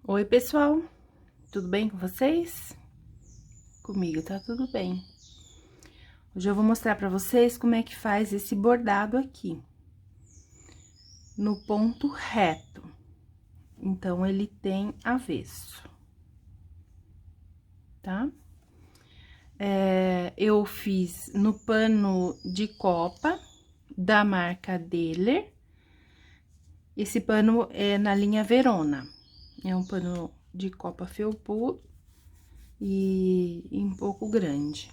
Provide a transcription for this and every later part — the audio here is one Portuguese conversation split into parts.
Oi, pessoal, tudo bem com vocês? Comigo tá tudo bem. Hoje eu vou mostrar pra vocês como é que faz esse bordado aqui, no ponto reto. Então, ele tem avesso, tá? Eu fiz no pano de copa da marca Deller. Esse pano é na linha Verona. É um pano de copa felpudo e um pouco grande.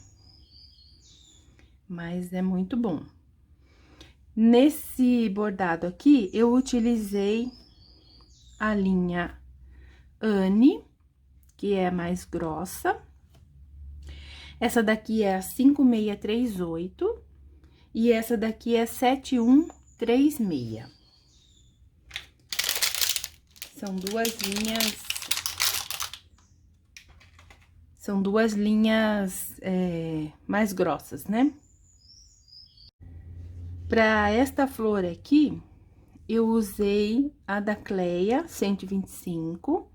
Mas é muito bom. Nesse bordado aqui, eu utilizei a linha Anne, que é a mais grossa. Essa daqui é a 5638 e essa daqui é 7136. São duas linhas mais grossas, né? Para esta flor aqui, eu usei a da Cleia 125.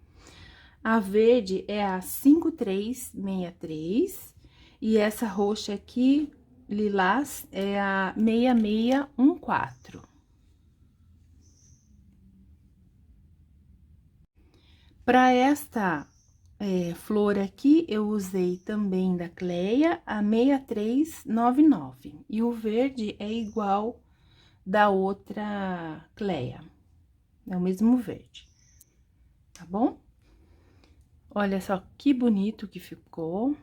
A verde é a 5363 e essa roxa aqui, lilás, é a 6614. Para esta flor aqui, eu usei também da Cleia a 6399 e o verde é igual da outra Cleia, é o mesmo verde, tá bom? Olha só que bonito que ficou.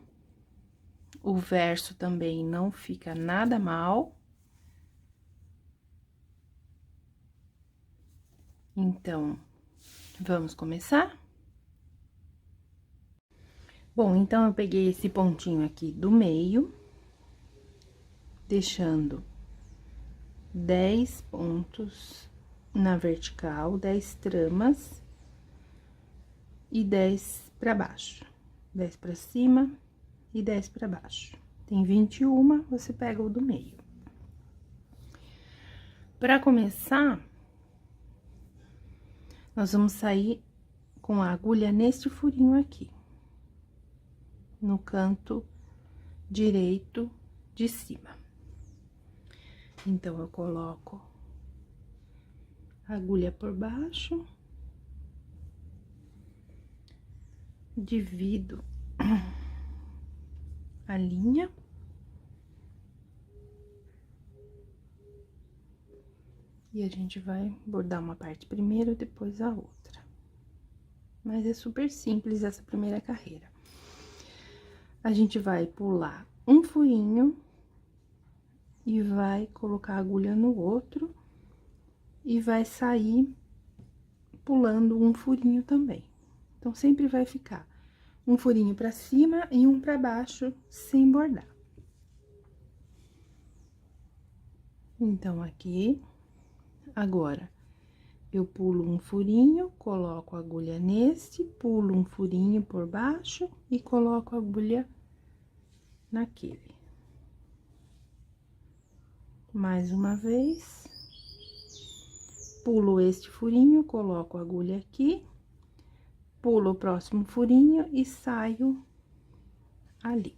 O verso também não fica nada mal. Então, vamos começar? Bom, então, eu peguei esse pontinho aqui do meio, deixando 10 pontos na vertical, 10 tramas e 10 pra baixo. 10 pra cima e 10 pra baixo. Tem 21, você pega o do meio. Pra começar, nós vamos sair com a agulha neste furinho aqui, no canto direito de cima. Então, eu coloco a agulha por baixo, divido a linha. E a gente vai bordar uma parte primeiro, depois a outra. Mas é super simples essa primeira carreira. A gente vai pular um furinho e vai colocar a agulha no outro e vai sair pulando um furinho também. Então, sempre vai ficar um furinho pra cima e um pra baixo, sem bordar. Então, aqui, agora, eu pulo um furinho, coloco a agulha neste, pulo um furinho por baixo e coloco a agulha naquele. Mais uma vez, pulo este furinho, coloco a agulha aqui, pulo o próximo furinho e saio ali.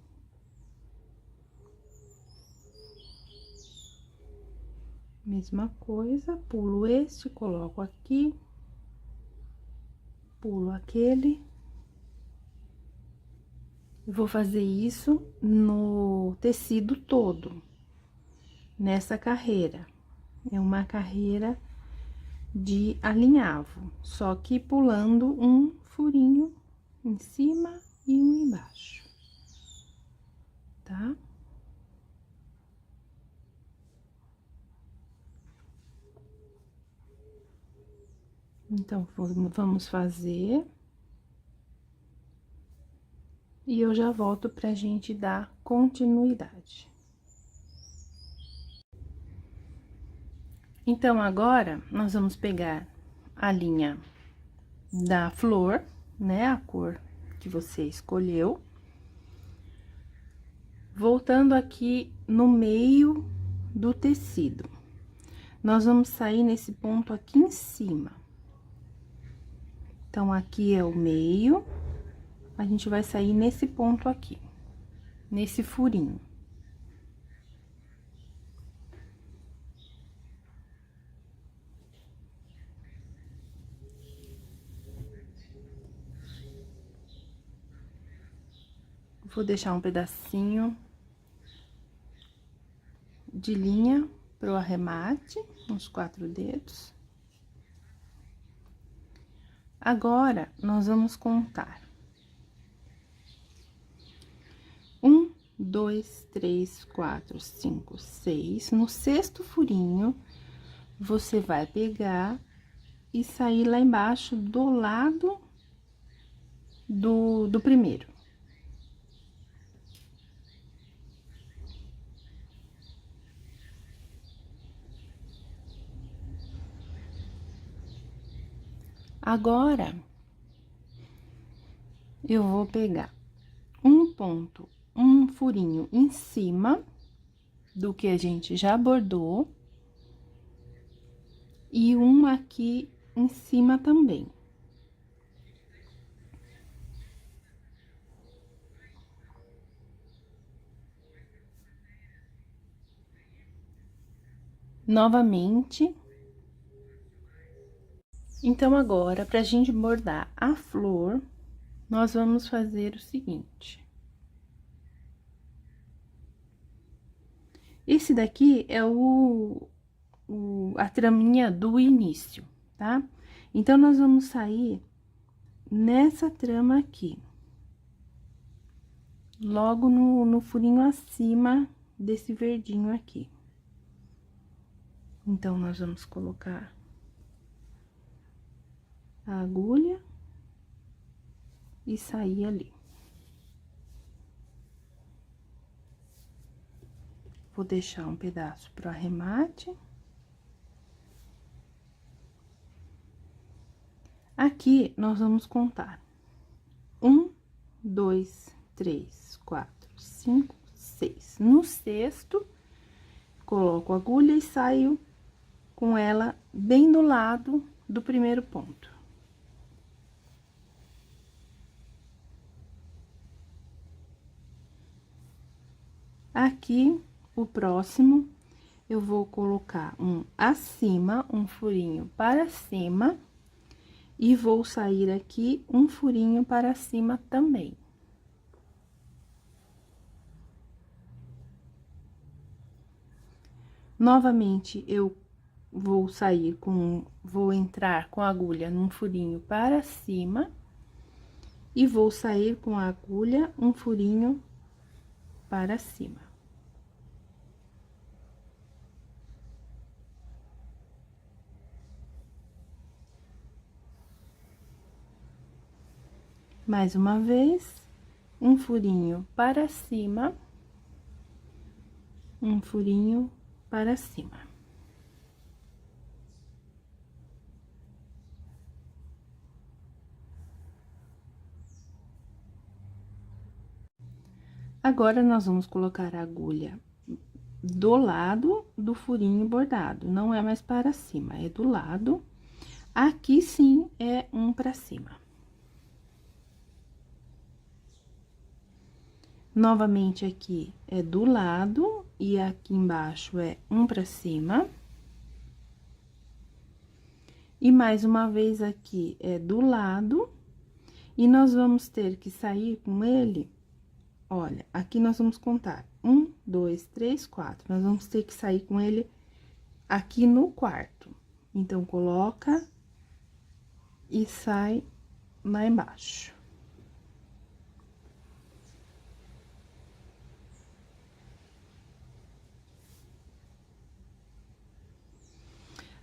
Mesma coisa, pulo este, coloco aqui, pulo aquele. Vou fazer isso no tecido todo, nessa carreira. É uma carreira de alinhavo, só que pulando um furinho em cima e um embaixo, tá? Então, vamos fazer. E eu já volto pra gente dar continuidade. Então, agora, nós vamos pegar a linha da flor, né? A cor que você escolheu. Voltando aqui no meio do tecido. Nós vamos sair nesse ponto aqui em cima, Então, aqui é o meio, a gente vai sair nesse ponto aqui, nesse furinho. Vou deixar um pedacinho de linha pro arremate, uns 4 dedos. Agora, nós vamos contar. 1, 2, 3, 4, 5, 6. No sexto furinho, você vai pegar e sair lá embaixo do lado do primeiro. Agora, eu vou pegar um ponto, um furinho em cima do que a gente já bordou e um aqui em cima também. Novamente. Então, agora, pra gente bordar a flor, nós vamos fazer o seguinte. Esse daqui é a traminha do início, tá? Então, nós vamos sair nessa trama aqui. Logo no furinho acima desse verdinho aqui. Então, nós vamos colocar a agulha e sair ali. Vou deixar um pedaço pro arremate. Aqui, nós vamos contar. 1, 2, 3, 4, 5, 6. No sexto, coloco a agulha e saio com ela bem do lado do primeiro ponto. Aqui, o próximo, eu vou colocar um acima, um furinho para cima, e vou sair aqui um furinho para cima também. Novamente, eu vou entrar com a agulha num furinho para cima e vou sair com a agulha um furinho para cima. Mais uma vez, um furinho para cima, um furinho para cima. Agora, nós vamos colocar a agulha do lado do furinho bordado, não é mais para cima, é do lado. Aqui, sim, é um para cima. Novamente, aqui é do lado e aqui embaixo é um para cima. E mais uma vez aqui é do lado, e nós vamos ter que sair com ele, olha, aqui nós vamos contar 1, 2, 3, 4. Nós vamos ter que sair com ele aqui no quarto. Então, coloca e sai lá embaixo.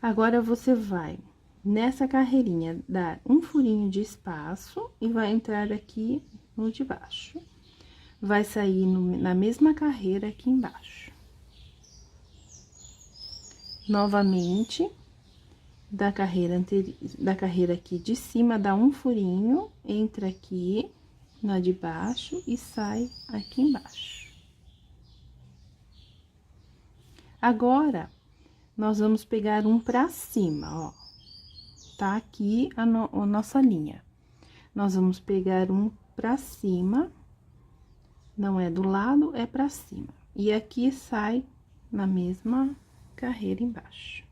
Agora, você vai, nessa carreirinha, dar um furinho de espaço e vai entrar aqui no de baixo. Vai sair na mesma carreira aqui embaixo. Novamente, da carreira aqui de cima, dá um furinho, entra aqui na de baixo e sai aqui embaixo. Agora, nós vamos pegar um pra cima, ó. tá aqui a nossa linha. Nós vamos pegar um pra cima, não é do lado, é pra cima. E aqui sai na mesma carreira embaixo.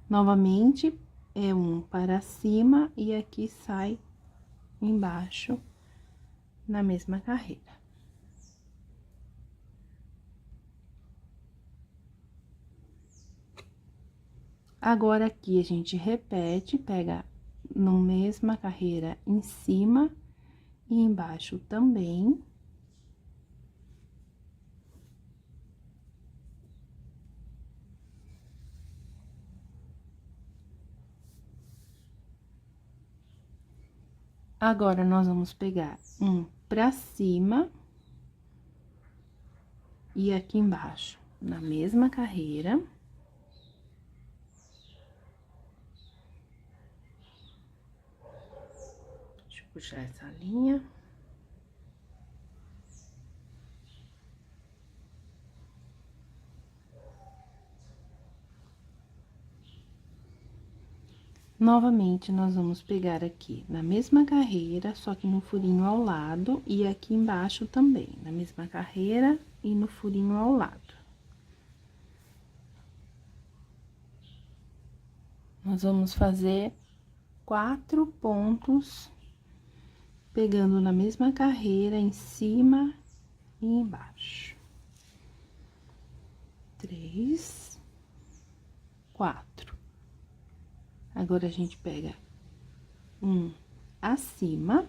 Novamente, é um para cima e aqui sai embaixo na mesma carreira. Agora, aqui a gente repete, pega na mesma carreira em cima e embaixo também. Agora, nós vamos pegar um pra cima e aqui embaixo, na mesma carreira. Deixa eu puxar essa linha. Novamente, nós vamos pegar aqui na mesma carreira, só que no furinho ao lado, e aqui embaixo também, na mesma carreira e no furinho ao lado. Nós vamos fazer 4 pontos, pegando na mesma carreira, em cima e embaixo. 3, 4. Agora, a gente pega um acima.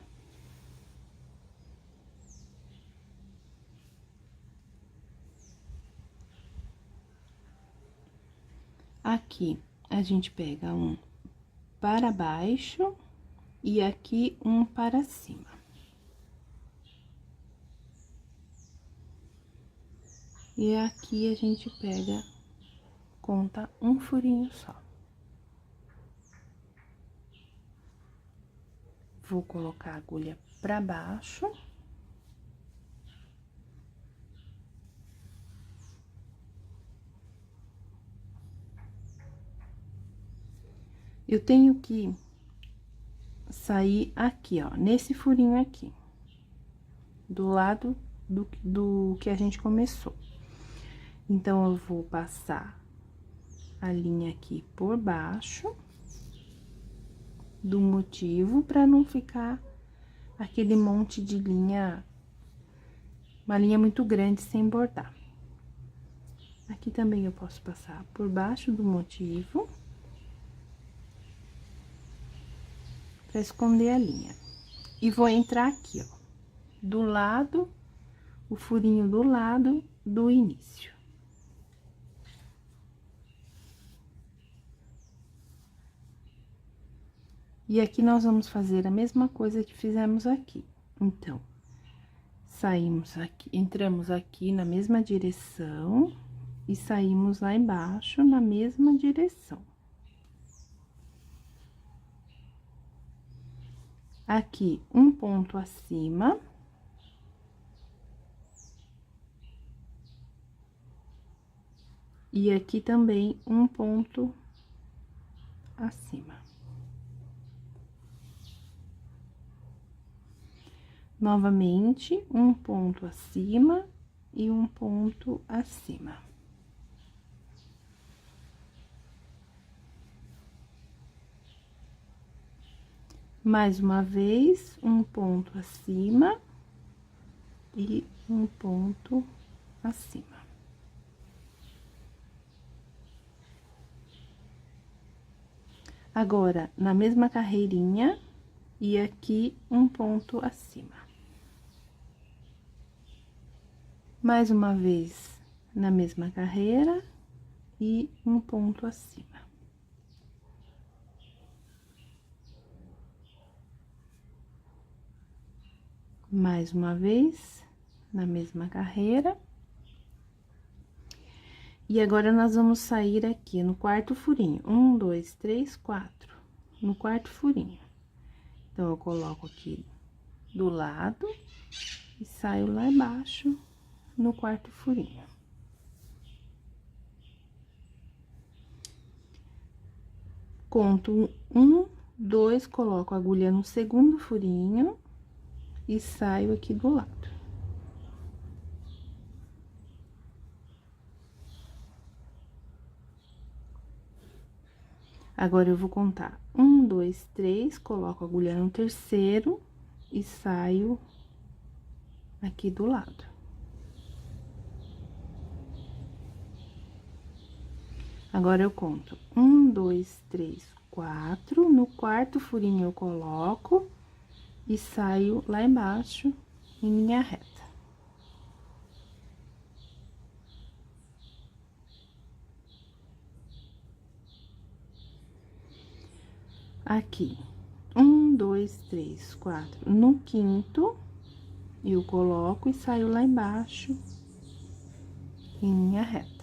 Aqui, a gente pega um para baixo e aqui um para cima. E aqui a gente pega, conta um furinho só. Vou colocar a agulha pra baixo. Eu tenho que sair aqui, ó, nesse furinho aqui, do lado do que a gente começou. Então, eu vou passar a linha aqui por baixo do motivo, pra não ficar aquele monte de linha, uma linha muito grande sem bordar. Aqui também eu posso passar por baixo do motivo, pra esconder a linha. E vou entrar aqui, ó, do lado, o furinho do lado do início. E aqui nós vamos fazer a mesma coisa que fizemos aqui. Então, saímos aqui, entramos aqui na mesma direção e saímos lá embaixo na mesma direção. Aqui, um ponto acima. E aqui também um ponto acima. Novamente, um ponto acima e um ponto acima. Mais uma vez, um ponto acima e um ponto acima. Agora, na mesma carreirinha, e aqui um ponto acima. Mais uma vez, na mesma carreira, e um ponto acima. Mais uma vez, na mesma carreira. E agora, nós vamos sair aqui no quarto furinho. 1, 2, 3, 4. No quarto furinho. Então, eu coloco aqui do lado e saio lá embaixo no quarto furinho. conto 1, 2, coloco a agulha no segundo furinho e saio aqui do lado. Agora, eu vou contar 1, 2, 3, coloco a agulha no terceiro e saio aqui do lado. Agora, eu conto 1, 2, 3, 4, no quarto furinho eu coloco e saio lá embaixo em linha reta. Aqui, 1, 2, 3, 4, no quinto, eu coloco e saio lá embaixo em linha reta.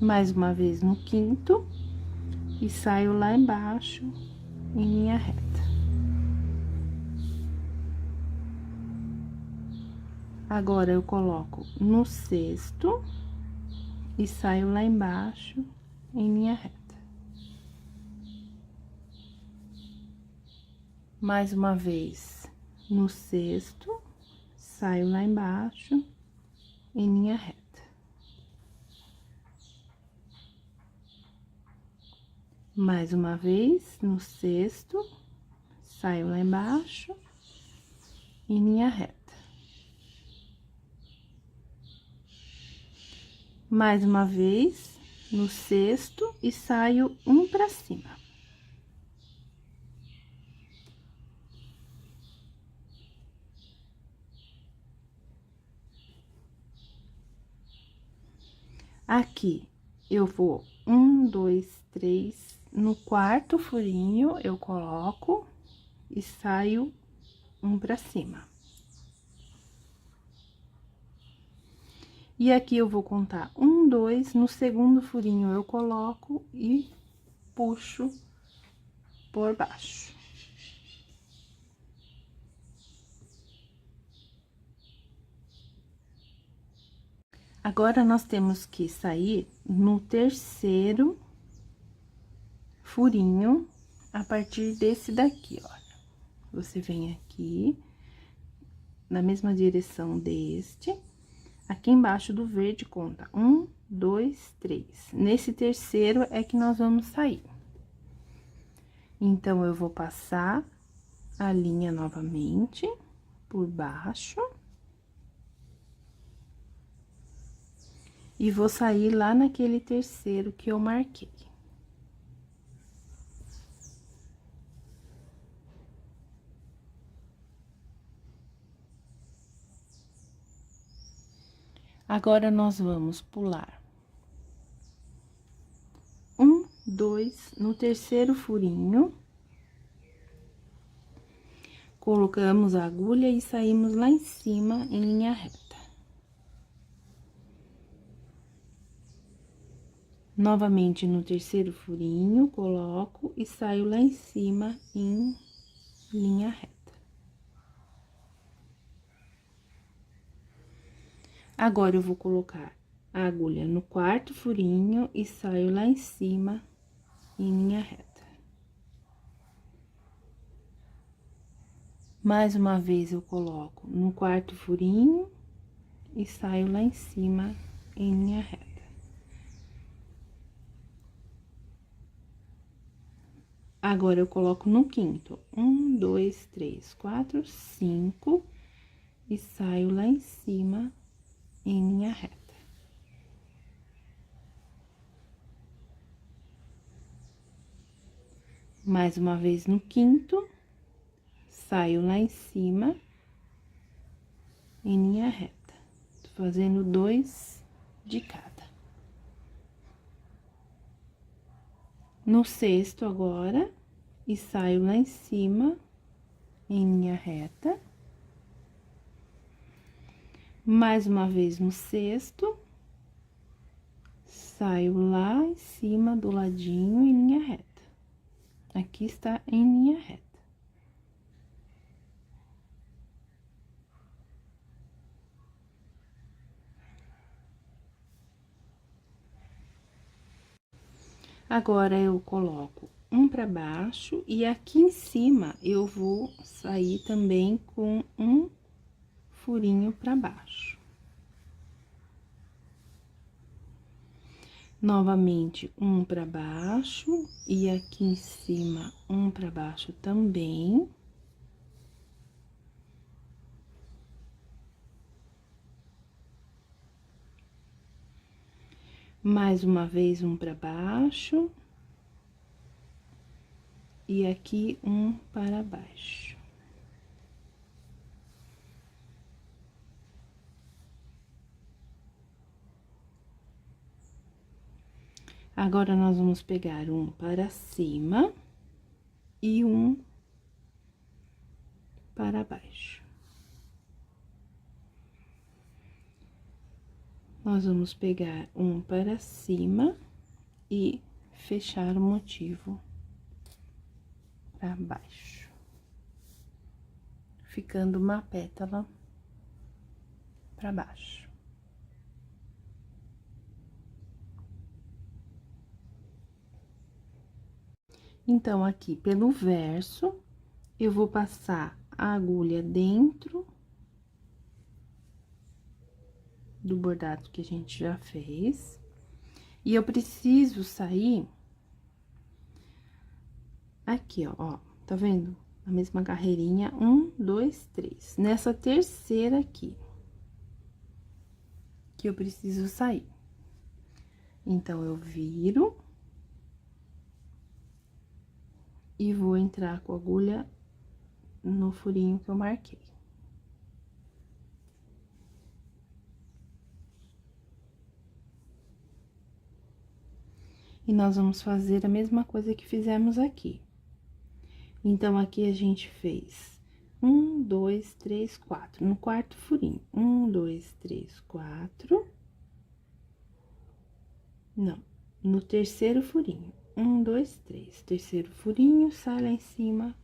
Mais uma vez no quinto, e saio lá embaixo em linha reta. Agora, eu coloco no sexto e saio lá embaixo em linha reta. Mais uma vez no sexto, saio lá embaixo em linha reta. Mais uma vez no sexto, saio lá embaixo em linha reta. Mais uma vez no sexto e saio um pra cima. Aqui, eu vou 1, 2, 3, no quarto furinho, eu coloco e saio um pra cima. E aqui, eu vou contar 1, 2, no segundo furinho, eu coloco e puxo por baixo. Agora, nós temos que sair no terceiro furinho, a partir desse daqui, olha. Você vem aqui, na mesma direção deste, aqui embaixo do verde, conta 1, 2, 3. Nesse terceiro é que nós vamos sair. Então, eu vou passar a linha novamente por baixo. E vou sair lá naquele terceiro que eu marquei. Agora, nós vamos pular 1, 2, no terceiro furinho. Colocamos a agulha e saímos lá em cima em linha reta. Novamente, no terceiro furinho, coloco e saio lá em cima em linha reta. Agora, eu vou colocar a agulha no quarto furinho e saio lá em cima em linha reta. Mais uma vez, eu coloco no quarto furinho e saio lá em cima em linha reta. Agora, eu coloco no quinto, 1, 2, 3, 4, 5, e saio lá em cima em linha reta. Mais uma vez no quinto, saio lá em cima em linha reta. Tô fazendo 2 de cada. No sexto agora, e saio lá em cima em linha reta. Mais uma vez no sexto, saio lá em cima do ladinho em linha reta. Aqui está em linha reta. Agora, eu coloco um pra baixo e aqui em cima eu vou sair também com um furinho pra baixo. Novamente, um pra baixo e aqui em cima um pra baixo também. Mais uma vez, um pra baixo. E aqui, um para baixo. Agora, nós vamos pegar um para cima e um para baixo. Nós vamos pegar um para cima e fechar o motivo para baixo, ficando uma pétala para baixo. Então, aqui pelo verso, eu vou passar a agulha dentro do bordado que a gente já fez. E eu preciso sair aqui, ó, tá vendo? A mesma carreirinha, 1, 2, 3. Nessa terceira aqui, que eu preciso sair. Então, eu viro e vou entrar com a agulha no furinho que eu marquei. E nós vamos fazer a mesma coisa que fizemos aqui. Então, aqui a gente fez 1, 2, 3, 4. No quarto furinho, 1, 2, 3, 4. Não, no terceiro furinho, 1, 2, 3. Terceiro furinho, sai lá em cima,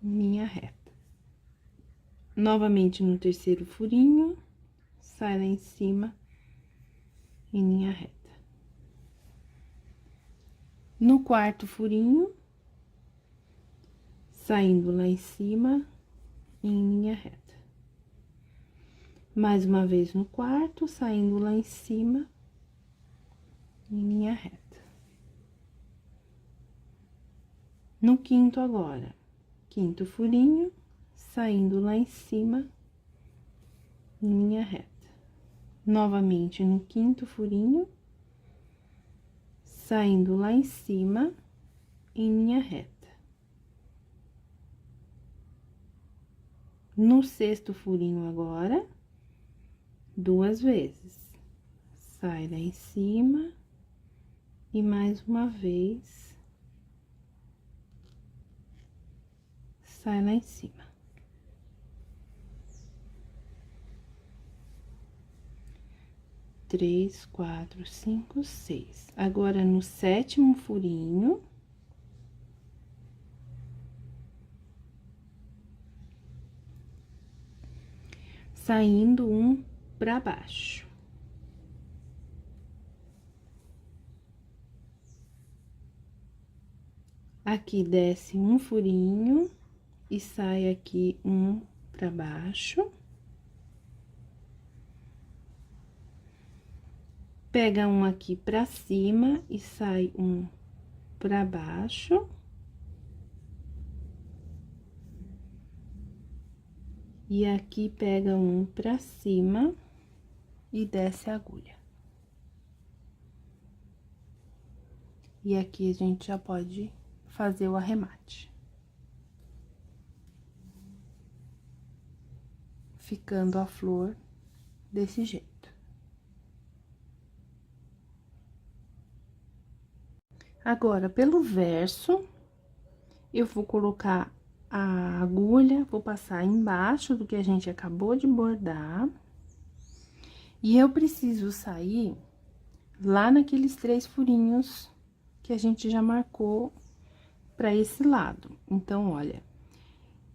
linha reta. Novamente no terceiro furinho, sai lá em cima, em linha reta. No quarto furinho, saindo lá em cima, em linha reta. Mais uma vez no quarto, saindo lá em cima, em linha reta. No quinto agora, quinto furinho, saindo lá em cima, em linha reta. Novamente no quinto furinho, saindo lá em cima, em linha reta. No sexto furinho agora, 2 vezes. Sai lá em cima e mais uma vez sai lá em cima. Três, quatro, cinco, seis. Agora, no sétimo furinho, saindo um pra baixo. Aqui desce um furinho e sai aqui um pra baixo. Pega um aqui pra cima e sai um pra baixo. E aqui pega um pra cima e desce a agulha. E aqui a gente já pode fazer o arremate. Ficando a flor desse jeito. Agora, pelo verso, eu vou colocar a agulha, vou passar embaixo do que a gente acabou de bordar. E eu preciso sair lá naqueles 3 furinhos que a gente já marcou para esse lado. Então, olha,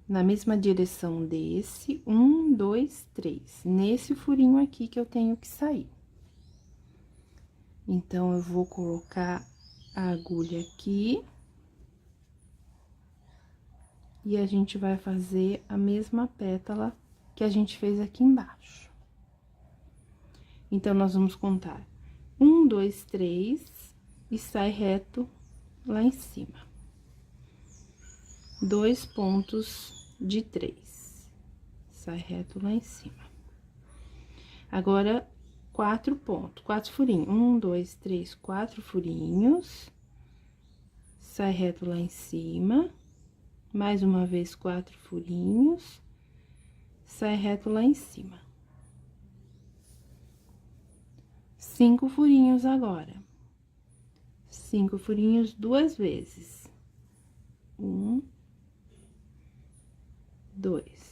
na mesma direção desse, 1, 2, 3, nesse furinho aqui que eu tenho que sair. Então, eu vou colocar a agulha aqui. E a gente vai fazer a mesma pétala que a gente fez aqui embaixo. Então, nós vamos contar 1, 2, 3 e sai reto lá em cima. 2 pontos de 3, sai reto lá em cima. Agora, 4 pontos, 4 furinhos. 1, 2, 3, 4 furinhos. Sai reto lá em cima. Mais uma vez, 4 furinhos. Sai reto lá em cima. 5 furinhos agora. 5 furinhos 2 vezes. 1, 2.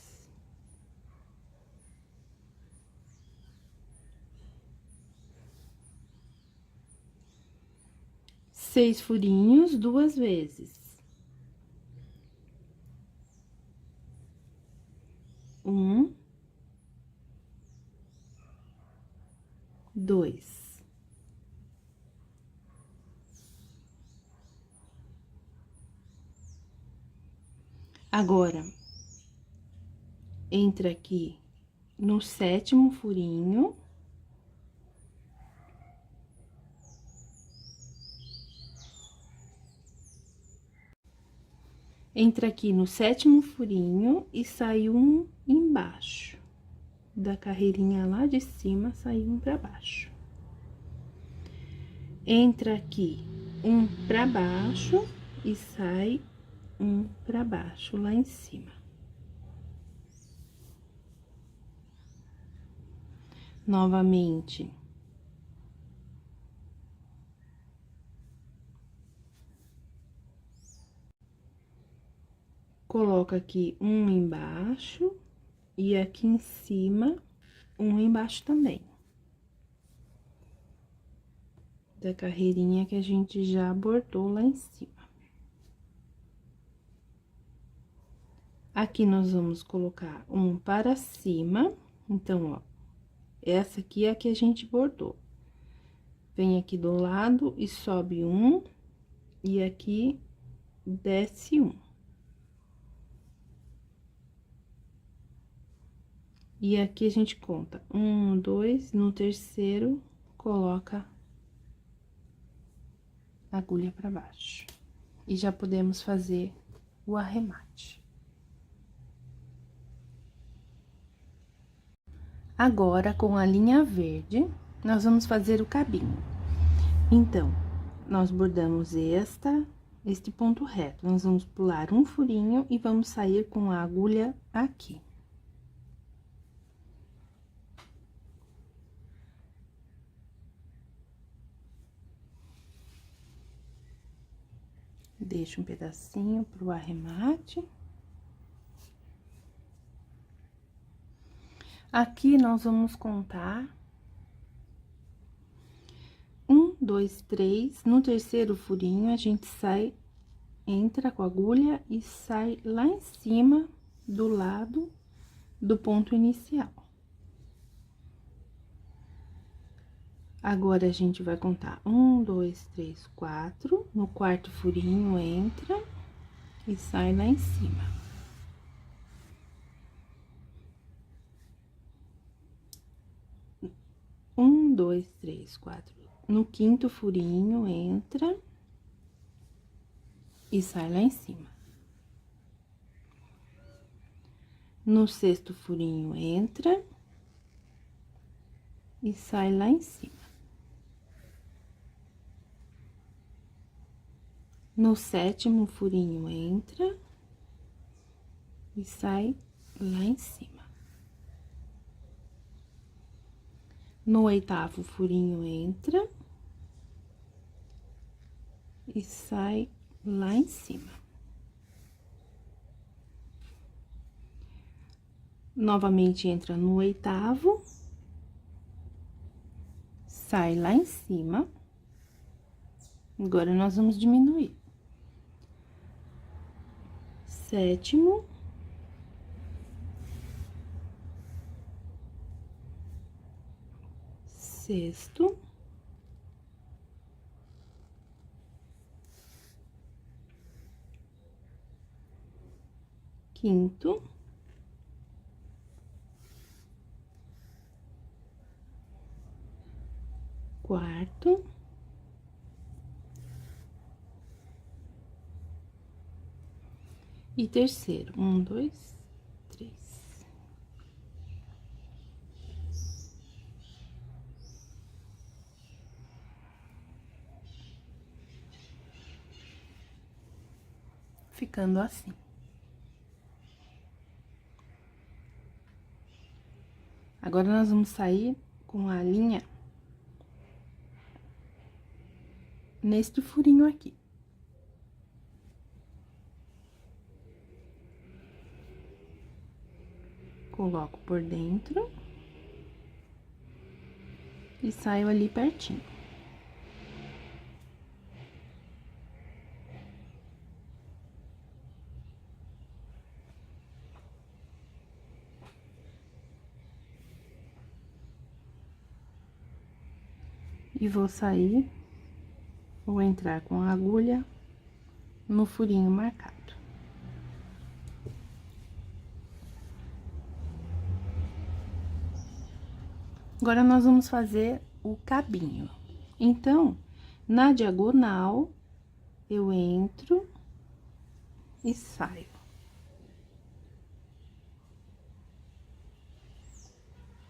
6 furinhos 2 vezes. 1, 2. Agora, entra aqui no 7º furinho. Entra aqui no 7º furinho e sai um embaixo. Da carreirinha lá de cima, sai um pra baixo. Entra aqui um pra baixo e sai um pra baixo lá em cima. Novamente. Coloca aqui um embaixo e aqui em cima, um embaixo também. Da carreirinha que a gente já bordou lá em cima. Aqui, nós vamos colocar um para cima. Então, ó, essa aqui é a que a gente bordou. Vem aqui do lado e sobe um, e aqui desce um. E aqui a gente conta 1, 2, no terceiro, coloca a agulha pra baixo. E já podemos fazer o arremate. Agora, com a linha verde, nós vamos fazer o cabinho. Então, nós bordamos este ponto reto. Nós vamos pular um furinho e vamos sair com a agulha aqui. Deixa um pedacinho pro arremate. Aqui, nós vamos contar 1, 2, 3. No terceiro furinho, a gente entra com a agulha e sai lá em cima do lado do ponto inicial. Agora, a gente vai contar 1, 2, 3, 4. No quarto furinho, entra e sai lá em cima. 1, 2, 3, 4. No quinto furinho, entra e sai lá em cima. No sexto furinho, entra e sai lá em cima. No sétimo furinho, entra e sai lá em cima. No oitavo furinho, entra e sai lá em cima. Novamente, entra no oitavo, sai lá em cima. Agora, nós vamos diminuir. Sétimo. Sexto. quinto, quarto, e terceiro. 1, 2, 3. Ficando assim. Agora, nós vamos sair com a linha neste furinho aqui. Coloco por dentro e saio ali pertinho. E vou sair, vou entrar com a agulha no furinho marcado. Agora, nós vamos fazer o cabinho. Então, na diagonal, eu entro e saio.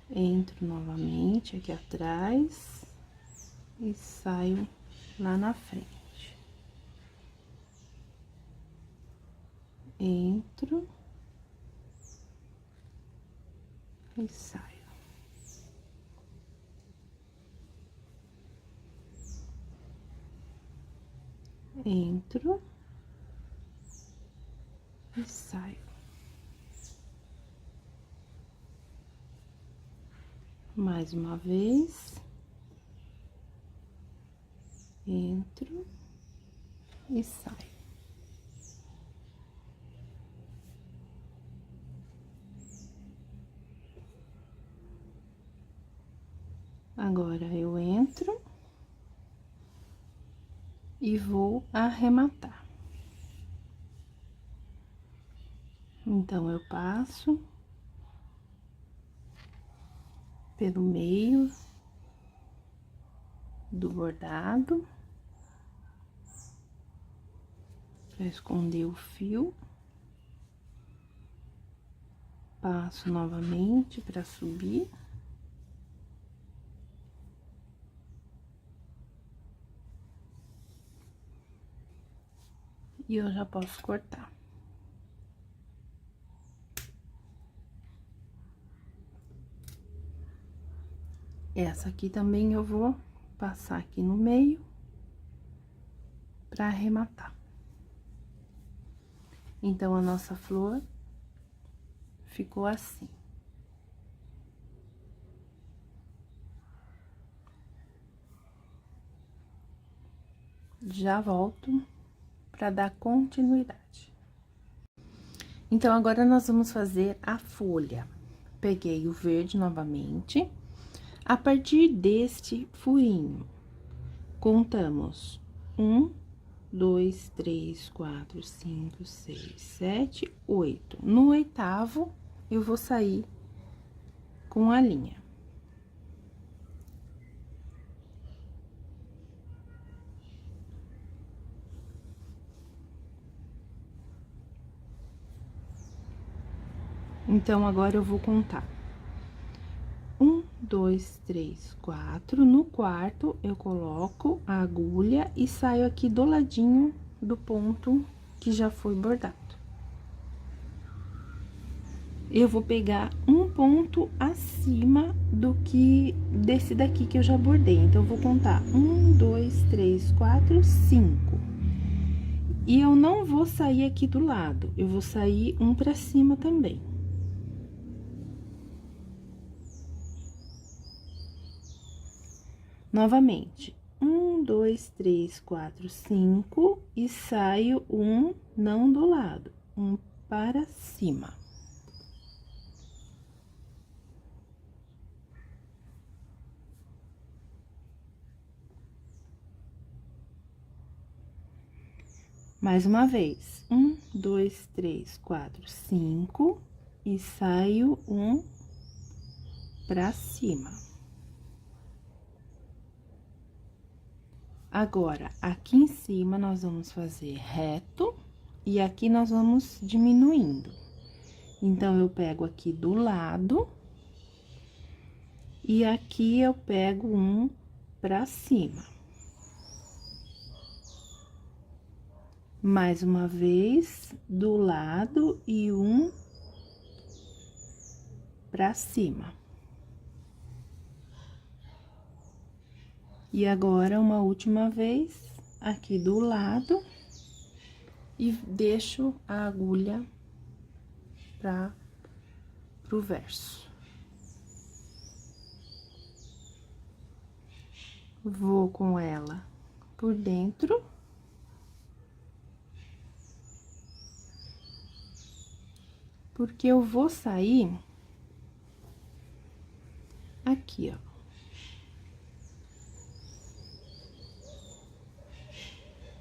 Entro novamente aqui atrás e saio lá na frente. Entro e saio. Entro e saio. Mais uma vez. Entro e saio. Agora, eu entro e vou arrematar. Então, eu passo pelo meio do bordado para esconder o fio. Passo novamente para subir. E eu já posso cortar. Essa aqui também eu vou passar aqui no meio para arrematar. Então, a nossa flor ficou assim. Já volto para dar continuidade. Então, agora nós vamos fazer a folha. Peguei o verde novamente. A partir deste furinho, contamos 1, 2, 3, 4, 5, 6, 7, 8. No oitavo, eu vou sair com a linha. Então, agora eu vou contar. 1, 2, 3, 4. No quarto, eu coloco a agulha e saio aqui do ladinho do ponto que já foi bordado. Eu vou pegar um ponto acima desse daqui que eu já bordei. Então, eu vou contar 1, 2, 3, 4, 5. E eu não vou sair aqui do lado, eu vou sair um pra cima também. Novamente, 1, 2, 3, 4, 5 e saio um não do lado, um para cima. Mais uma vez, 1, 2, 3, 4, 5 e saio um pra cima. Agora, aqui em cima, nós vamos fazer reto e aqui nós vamos diminuindo. Então, eu pego aqui do lado e aqui eu pego um pra cima. Mais uma vez, do lado e um pra cima. E agora, uma última vez, aqui do lado, e deixo a agulha pro verso. Vou com ela por dentro. Porque eu vou sair aqui, ó.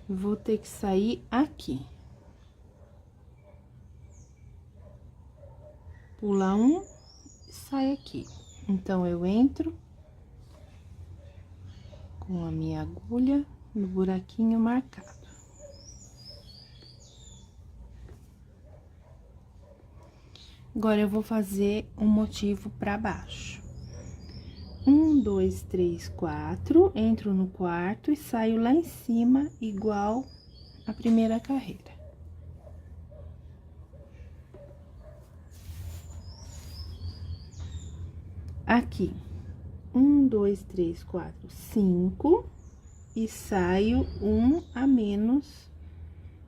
Vou ter que sair aqui. Pula um e sai aqui. Então, eu entro com a minha agulha no buraquinho marcado. Agora, eu vou fazer um motivo pra baixo. 1, 2, 3, 4, entro no quarto e saio lá em cima, igual a primeira carreira. Aqui, 1, 2, 3, 4, 5, e saio um a menos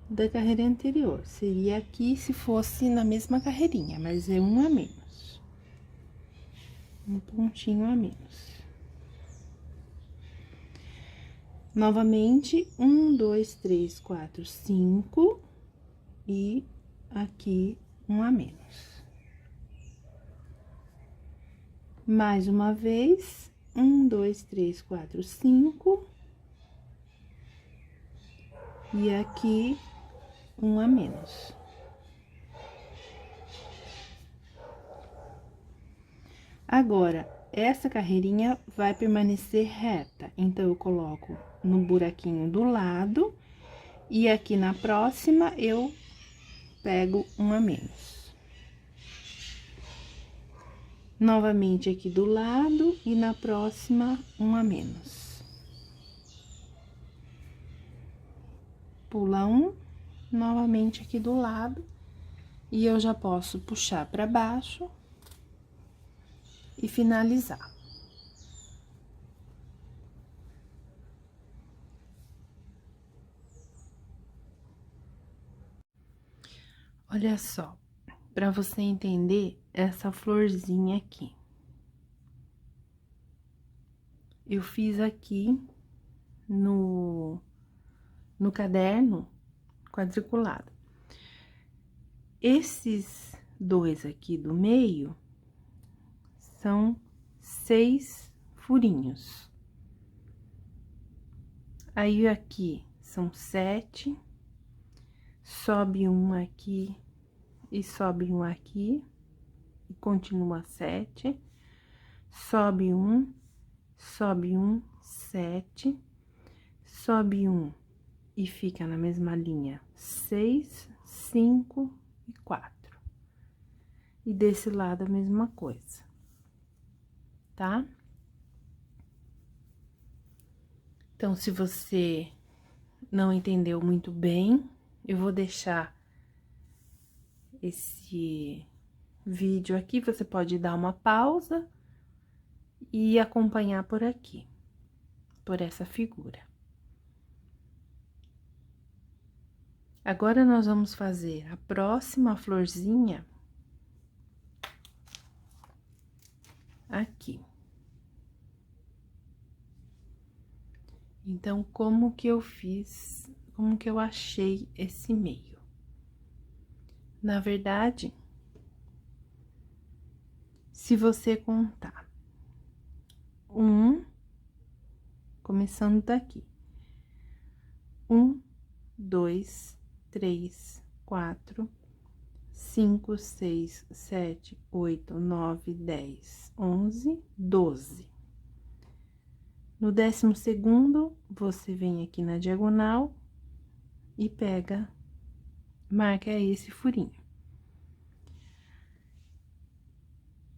da carreira anterior. Seria aqui se fosse na mesma carreirinha, mas é um a menos. Um pontinho a menos. Novamente, 1, 2, 3, 4, 5, e aqui um a menos. Mais uma vez, 1, 2, 3, 4, 5, e aqui um a menos. Agora, essa carreirinha vai permanecer reta, então, eu coloco no buraquinho do lado, e aqui na próxima, eu pego um a menos. Novamente aqui do lado, e na próxima, um a menos. Pula um, novamente aqui do lado, e eu já posso puxar pra baixo e finalizar. Olha só, pra você entender essa florzinha aqui. Eu fiz aqui no caderno quadriculado. Esses dois aqui do meio são 6 furinhos. Aí, aqui são 7, sobe um aqui e sobe um aqui, e continua 7, sobe um, 7, sobe um e fica na mesma linha, 6, 5 e 4. E desse lado a mesma coisa, tá? Então, se você não entendeu muito bem, eu vou deixar esse vídeo aqui, você pode dar uma pausa e acompanhar por aqui, por essa figura. Agora, nós vamos fazer a próxima florzinha aqui. Então, como que eu fiz, como que eu achei esse meio? Na verdade, se você contar começando daqui, 1, 2, 3, 4, 5, 6, 7, 8, 9, 10, 11, 12. No 12º, você vem aqui na diagonal e pega, marca esse furinho.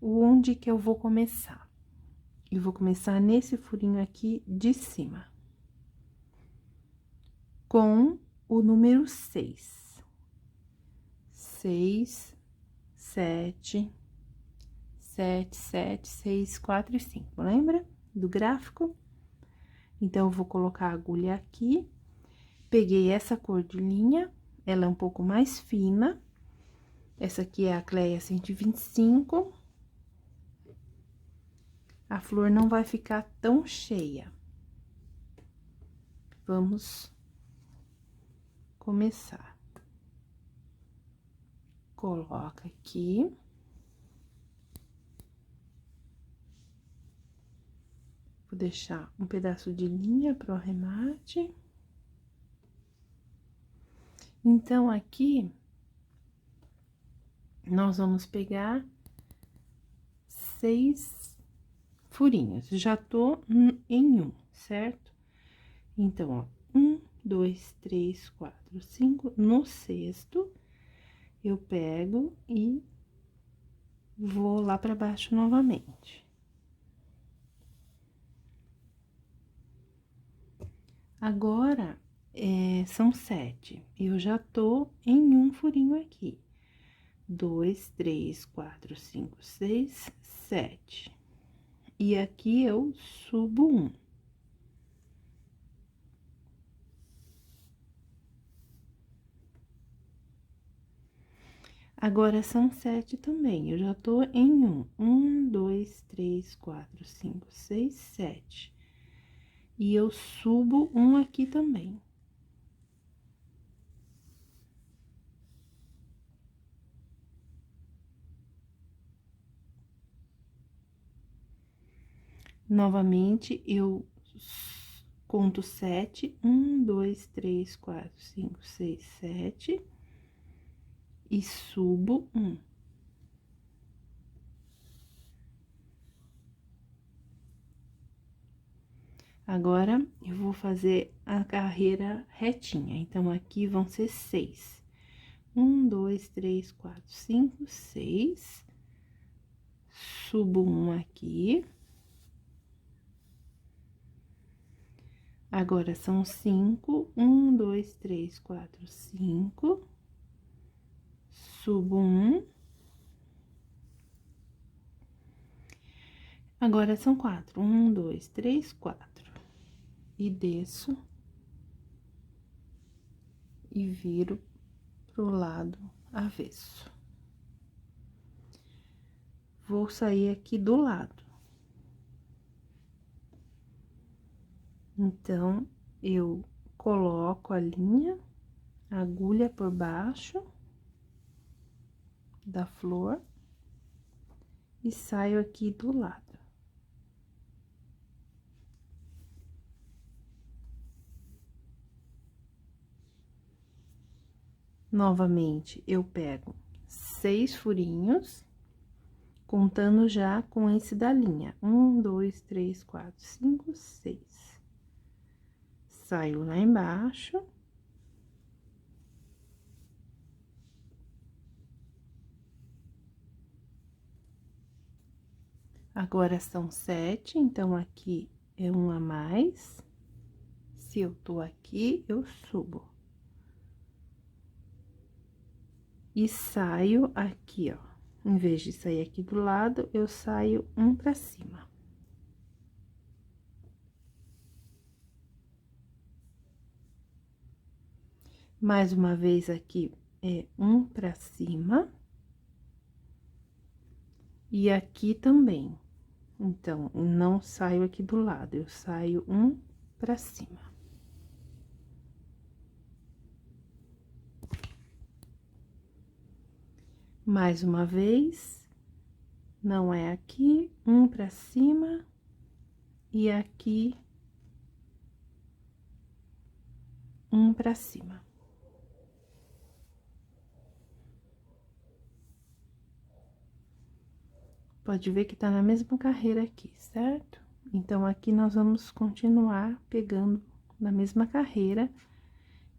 Onde que eu vou começar? Eu vou começar nesse furinho aqui de cima, com o número 6. 6, 7, 7, 7, 6, 4 e 5, lembra do gráfico? Então, eu vou colocar a agulha aqui, peguei essa cor de linha, ela é um pouco mais fina, essa aqui é a Cleia 125. A flor não vai ficar tão cheia. Vamos começar. Coloca aqui. Vou deixar um pedaço de linha pro arremate. Então, aqui, nós vamos pegar 6 furinhos. Já tô em um, certo? Então, ó, 1, 2, 3, 4, 5. No 6º, eu pego e vou lá pra baixo novamente. Agora, são 7. Eu já tô em um furinho aqui. 2, 3, 4, 5, 6, 7. E aqui eu subo um. Agora, são 7 também, eu já tô em um. 1, 2, 3, 4, 5, 6, 7. E eu subo um aqui também. Novamente, eu conto 7. 1, 2, 3, 4, 5, 6, 7. E subo um. Agora, eu vou fazer a carreira retinha. Então, aqui vão ser 6. 1, 2, 3, 4, 5, 6. Subo um aqui. Agora, são 5. 1, 2, 3, 4, 5. Subo um. Agora, são 4. 1, 2, 3, 4. E desço. E viro pro lado avesso. Vou sair aqui do lado. Então, eu coloco a linha, a agulha por baixo da flor e saio aqui do lado. Novamente, eu pego 6 furinhos, contando já com esse da linha. 1, 2, 3, 4, 5, 6. Saio lá embaixo. Agora, são 7, então, aqui é um a mais. Se eu tô aqui, eu subo. E saio aqui, ó. Em vez de sair aqui do lado, eu saio um pra cima. Mais uma vez aqui, é um pra cima. E aqui também. Então, não saio aqui do lado, eu saio um pra cima. Mais uma vez, não é aqui, um pra cima, e aqui, um pra cima. pode ver que tá na mesma carreira aqui, certo? Então, aqui nós vamos continuar pegando na mesma carreira,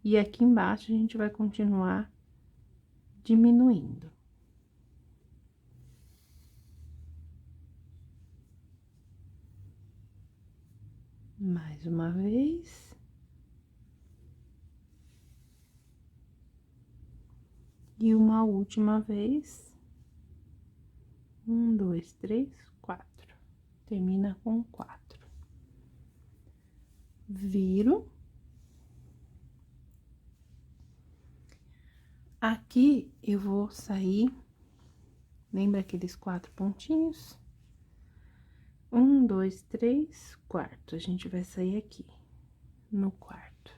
e aqui embaixo a gente vai continuar diminuindo. Mais uma vez. E uma última vez. 1, 2, 3, 4. Termina com 4. Viro. Aqui eu vou sair, lembra aqueles 4 pontinhos? 1, 2, 3, quarto. A gente vai sair aqui, no quarto.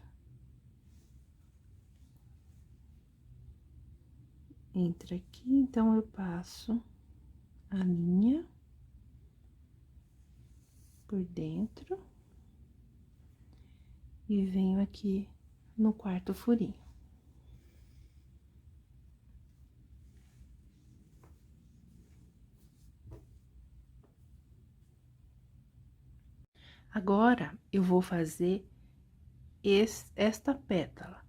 Entra aqui, então eu passo a linha por dentro e venho aqui no quarto furinho. Agora, eu vou fazer esta pétala.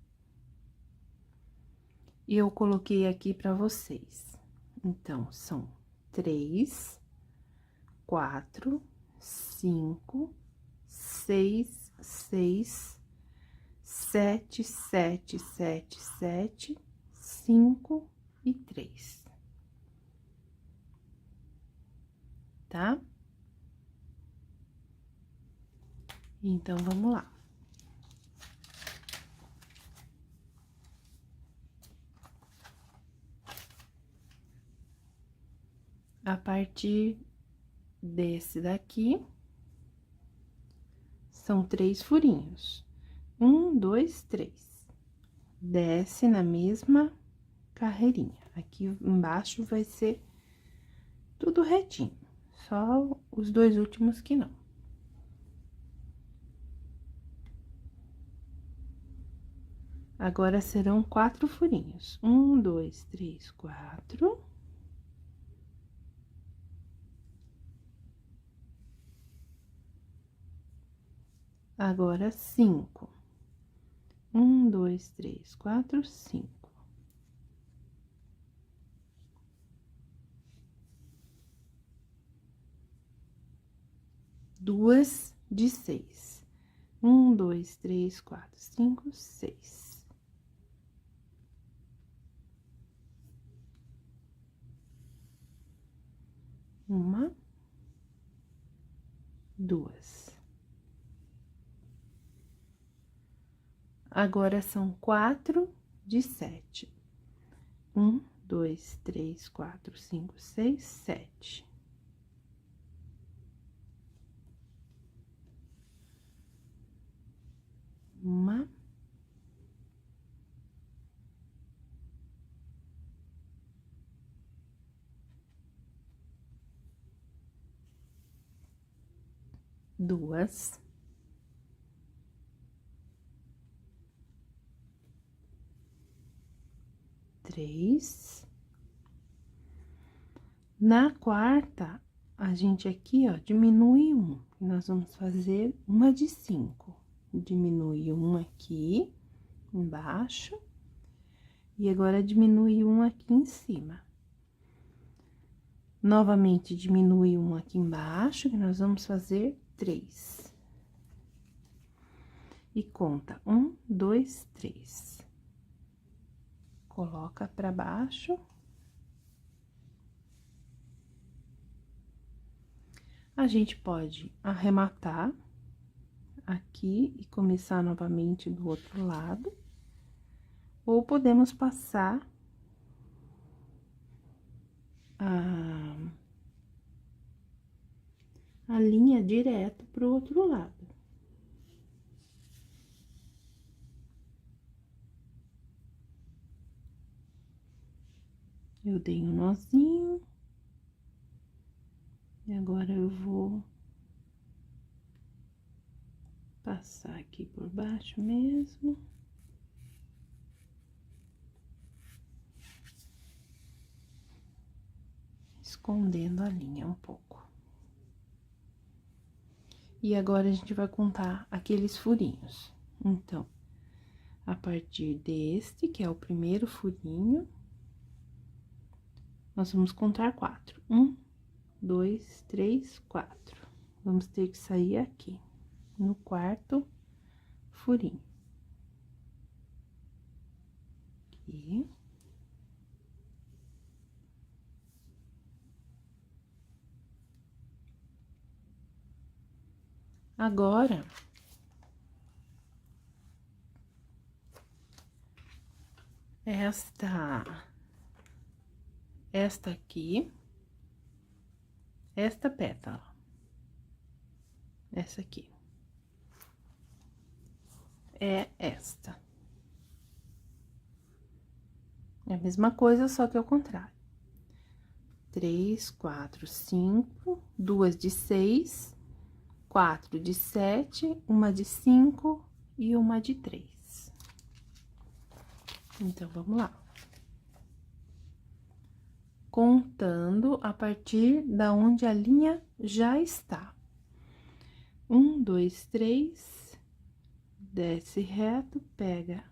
E eu coloquei aqui pra vocês. Então, são 3, 4, 5, 6, 6, 7, 7, 7, 7, 5 e 3. Tá? Então, vamos lá. A partir desse daqui, são 3 furinhos. 1, 2, 3. Desce na mesma carreirinha. Aqui embaixo vai ser tudo retinho, só os 2 últimos que não. Agora, serão 4 furinhos. 1, 2, 3, 4. Agora, 5. 1, 2, 3, 4, 5. Duas de 6. 1, 2, 3, 4, 5, 6. Uma, duas. Agora, são 4 de 7. 1, 2, 3, 4, 5, 6, 7. Uma, duas, três. Na quarta, a gente aqui, ó, diminui um. Nós vamos fazer uma de 5. Diminui um aqui embaixo. E agora, diminui um aqui em cima. Novamente, diminui um aqui embaixo, que nós vamos fazer 3. E conta 1, 2, 3. Coloca pra baixo. A gente pode arrematar aqui e começar novamente do outro lado. Ou podemos passar a linha direto pro outro lado. Eu dei um nozinho. E agora eu vou passar aqui por baixo mesmo. escondendo a linha um pouco. E agora, a gente vai contar aqueles furinhos. Então, a partir deste, que é o primeiro furinho, nós vamos contar 4. 1, 2, 3, 4. Vamos ter que sair aqui, no quarto furinho. Aqui. Agora, esta aqui, esta pétala, essa aqui, é esta. É a mesma coisa, só que ao contrário. 3, 4, 5, 2 de 6, 4 de 7, uma de 5 e uma de 3. Então, vamos lá. Contando a partir da onde a linha já está. 1, 2, 3, desce reto, pega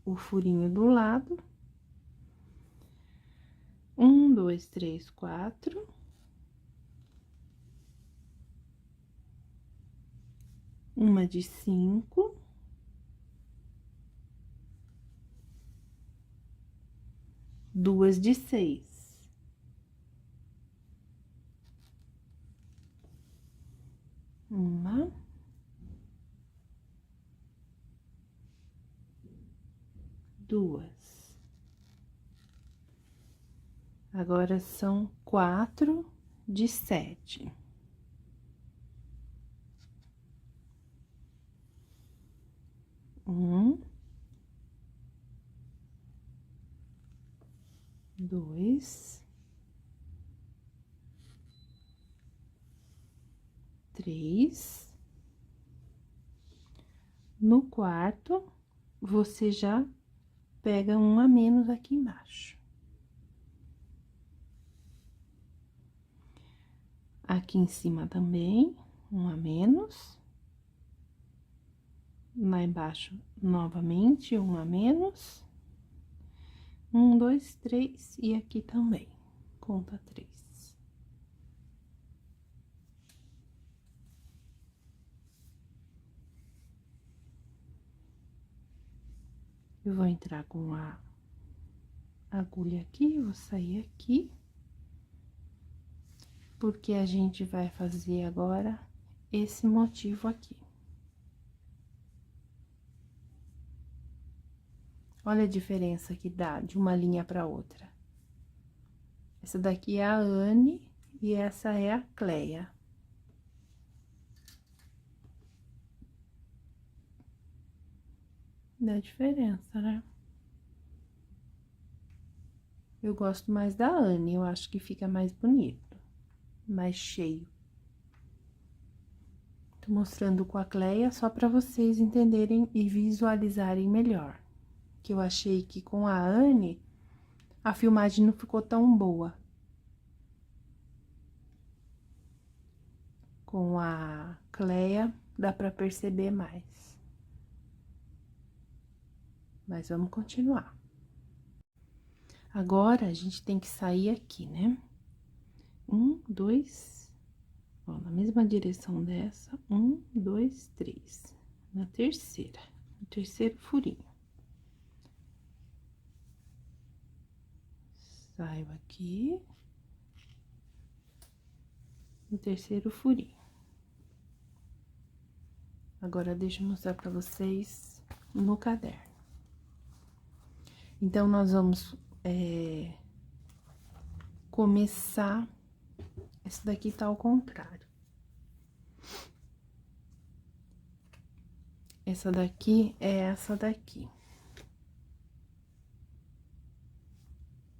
o furinho do lado. 1, 2, 3, 4. Uma de 5. Duas de 6. Uma. Duas. Agora, são 4 de 7. Um. 2. 3. No quarto, você já pega um a menos aqui embaixo. Aqui em cima também, um a menos. Lá embaixo, novamente, um a menos. 1, 2, 3, e aqui também, conta 3. Eu vou entrar com a agulha aqui, vou sair aqui. Porque a gente vai fazer agora esse motivo aqui. Olha a diferença que dá de uma linha para outra. Essa daqui é a Anne e essa é a Cleia. Dá diferença, né? Eu gosto mais da Anne, eu acho que fica mais bonito, mais cheio. Tô mostrando com a Cleia só para vocês entenderem e visualizarem melhor. Que eu achei que com a Anne, a filmagem não ficou tão boa. Com a Cleia, dá pra perceber mais. Mas vamos continuar. Agora, a gente tem que sair aqui, né? 1, 2, ó, na mesma direção dessa. 1, 2, 3. Na terceira, no terceiro furinho. Saio aqui. No terceiro furinho. Agora, deixa eu mostrar pra vocês no caderno. Então, nós vamos começar. Esse daqui tá ao contrário. Essa daqui é essa daqui.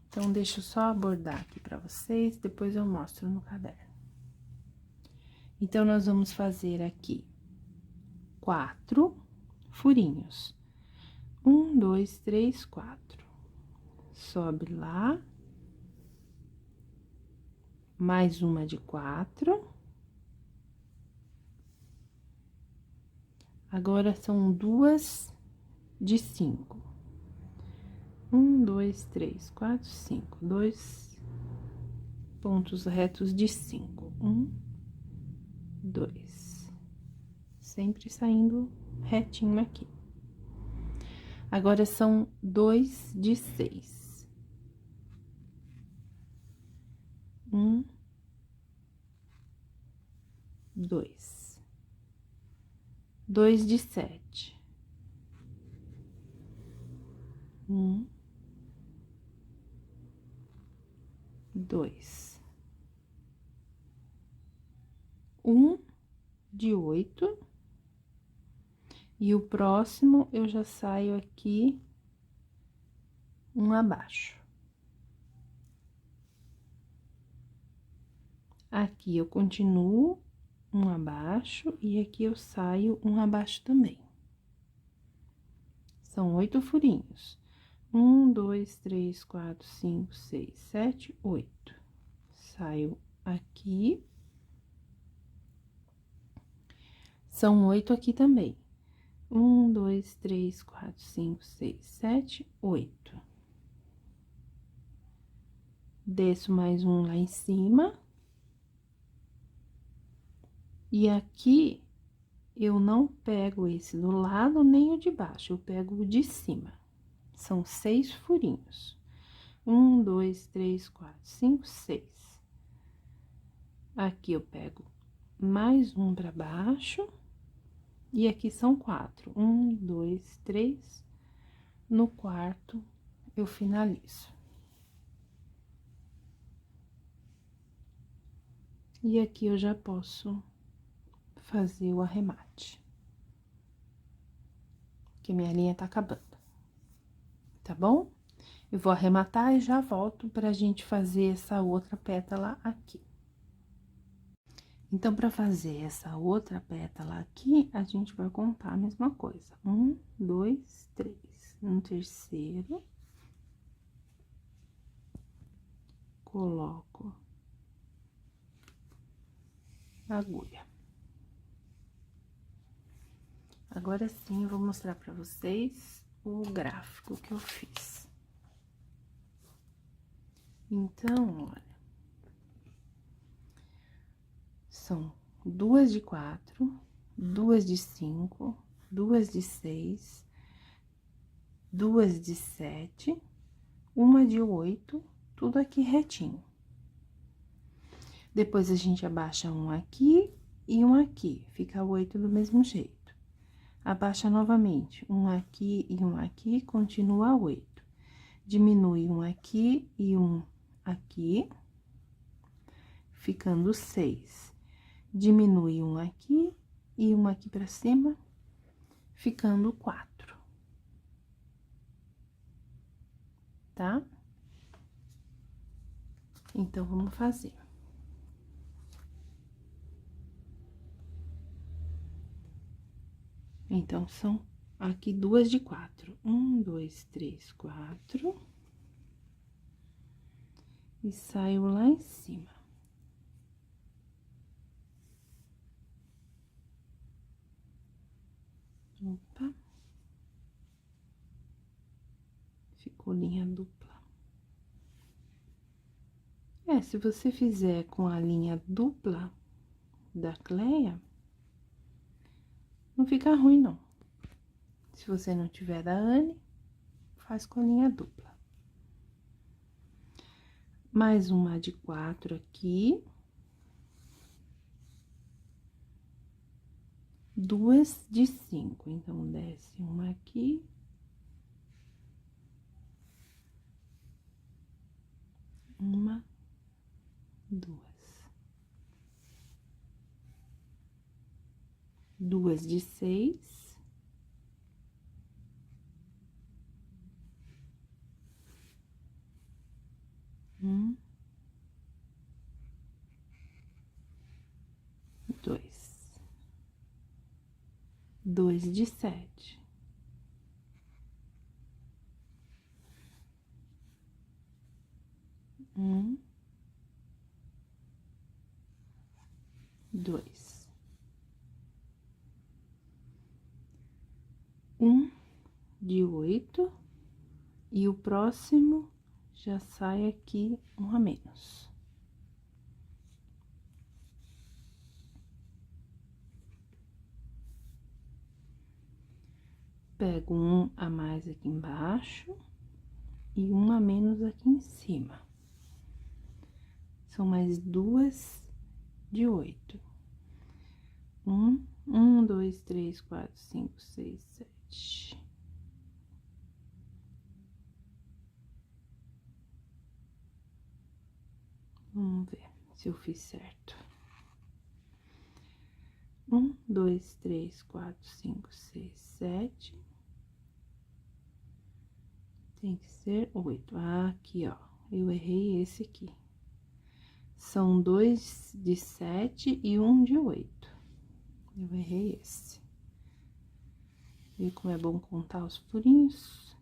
Então, deixa eu só abordar aqui pra vocês, depois eu mostro no caderno. Então, nós vamos fazer aqui 4 furinhos. 1, 2, 3, 4. Sobe lá. mais uma de 4. Agora, são 2 de 5. 1, 2, 3, 4, 5. 2 pontos retos de 5. 1, 2. Sempre saindo retinho aqui. Agora, são 2 de 6. 1, 2. 2 de 7. 1, 2. 1 de 8. E o próximo, eu já saio aqui um abaixo. Aqui eu continuo um abaixo e aqui eu saio um abaixo também. São 8 furinhos. 1, 2, 3, 4, 5, 6, 7, 8. Saio aqui. São 8 aqui também. 1, 2, 3, 4, 5, 6, 7, 8. Desço mais um lá em cima. E aqui, eu não pego esse do lado nem o de baixo, eu pego o de cima. São 6 furinhos. 1, 2, 3, 4, 5, 6. Aqui eu pego mais um pra baixo. E aqui são 4. 1, 2, 3. No quarto, eu finalizo. E aqui eu já posso fazer o arremate. Que minha linha tá acabando. Tá bom? Eu vou arrematar e já volto pra gente fazer essa outra pétala aqui. Então, pra fazer essa outra pétala aqui, a gente vai contar a mesma coisa. 1, 2, 3. No terceiro, coloco a agulha. Agora sim, eu vou mostrar pra vocês o gráfico que eu fiz. Então, olha, são 2 de 4, 2 de 5, 2 de 6, 2 de 7, uma de 8, tudo aqui retinho. Depois, a gente abaixa um aqui e um aqui, fica 8 do mesmo jeito. Abaixa novamente, um aqui e um aqui, continua 8. Diminui um aqui e um aqui, ficando 6. Diminui um aqui e um aqui pra cima, ficando 4. Tá? Então, vamos fazer. Então, são aqui 2 de 4. 1, 2, 3, 4. E saio lá em cima. Opa. Ficou linha dupla. Se você fizer com a linha dupla da Cleia, não fica ruim, não. Se você não tiver da Anne, faz com a linha dupla. Mais uma de 4 aqui. 2 de 5, então, desce uma aqui. Uma, 2. 2 de 6. 1, 2. 2 de 7. 1, 2, 1 de 8, e o próximo já sai aqui um a menos. Pego um a mais aqui embaixo e um a menos aqui em cima. São mais 2 de 8. 1, 2, 3, 4, 5, 6, 7. Vamos ver se eu fiz certo. 1, 2, 3, 4, 5, 6, 7. Tem que ser 8. Ah, aqui, ó. Eu errei esse aqui. São 2 de 7 e 1 de 8. Eu errei esse. Viu como é bom contar os furinhos?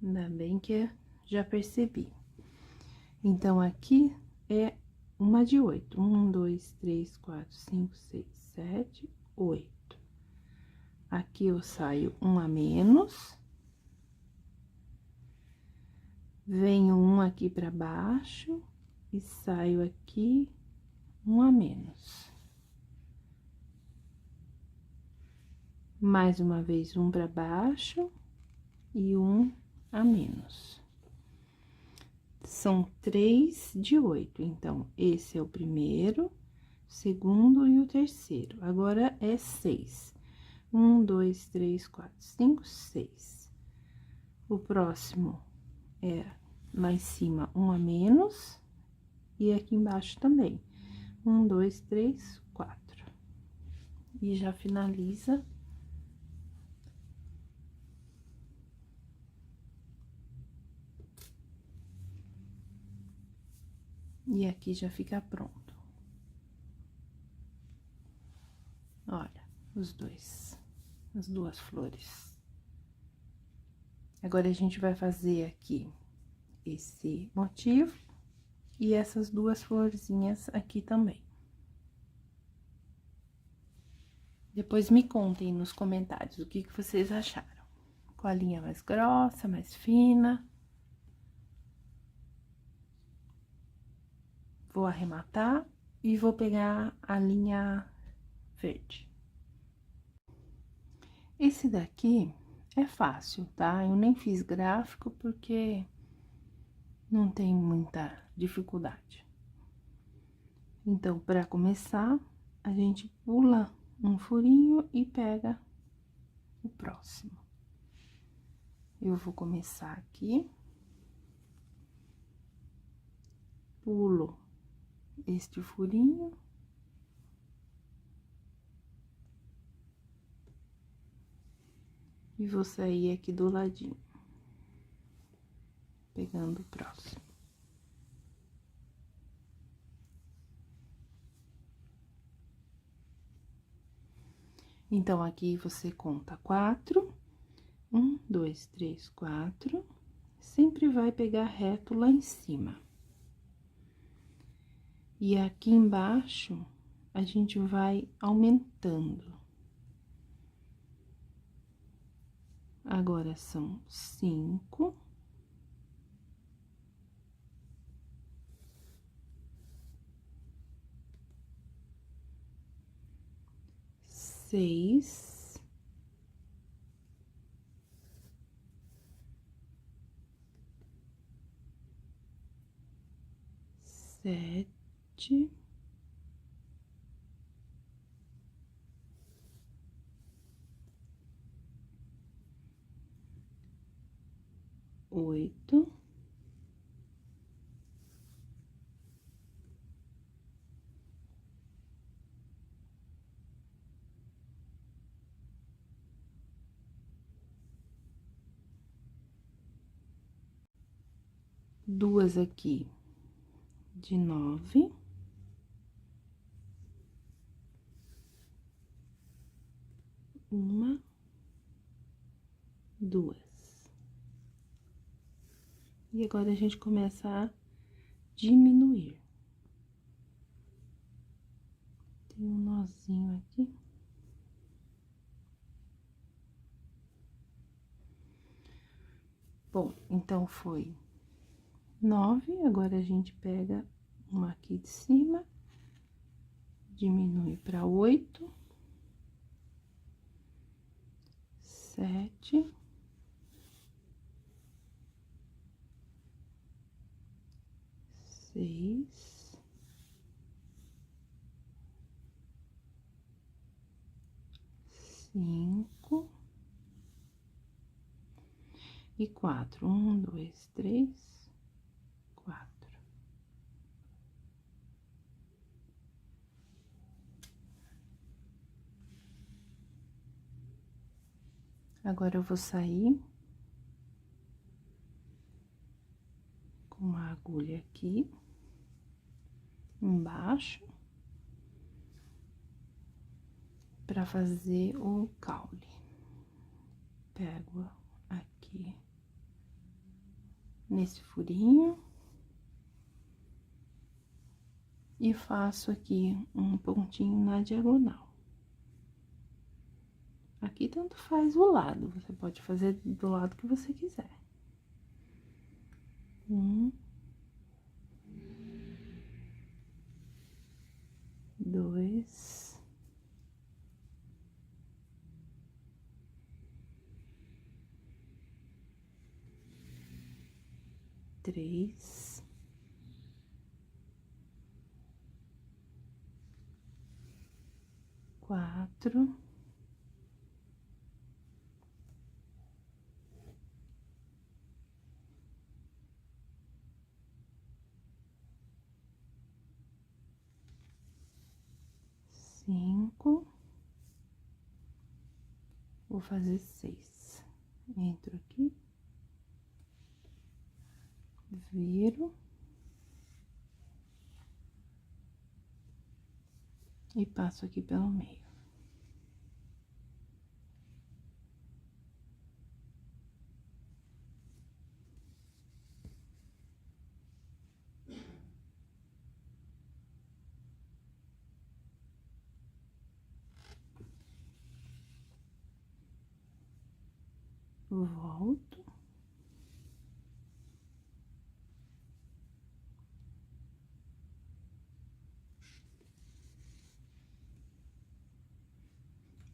Ainda bem que já percebi. Então, aqui é uma de 8. 1, 2, 3, 4, 5, 6, 7, 8. Aqui eu saio um a menos. Venho um aqui pra baixo e saio aqui um a menos. Mais uma vez, um pra baixo e um a menos. São 3 de 8, então, esse é o primeiro, segundo e o terceiro. Agora, é 6. 1, 2, 3, 4, 5, 6. O próximo é lá em cima, um a menos, e aqui embaixo também. 1, 2, 3, 4. E já finaliza. E aqui já fica pronto. Olha, os dois, as duas flores. Agora, a gente vai fazer aqui esse motivo e essas duas florzinhas aqui também. Depois me contem nos comentários o que vocês acharam. Com a linha mais grossa, mais fina. Vou arrematar e vou pegar a linha verde. Esse daqui é fácil, tá? Eu nem fiz gráfico porque não tem muita dificuldade. Então, para começar, a gente pula um furinho e pega o próximo. Eu vou começar aqui. Pulo este furinho. E vou sair aqui do ladinho, pegando o próximo. Então, aqui você conta 4. 1, 2, 3, 4. Sempre vai pegar reto lá em cima. E aqui embaixo, a gente vai aumentando. Agora, são 5. 6. 7. 8. 2 aqui de 9. 1, 2. E agora a gente começa a diminuir. Tem um nozinho aqui. Bom, então foi 9, agora a gente pega uma aqui de cima, diminui para 8, 7, 6, 5 e 4. 1, 2, 3, 4. Agora eu vou sair com uma agulha aqui embaixo para fazer o caule. Pego aqui nesse furinho e faço aqui um pontinho na diagonal. Aqui tanto faz o lado, você pode fazer do lado que você quiser. 1, 2, 3, 4, 5, vou fazer 6. Entro aqui, viro e passo aqui pelo meio. Volto.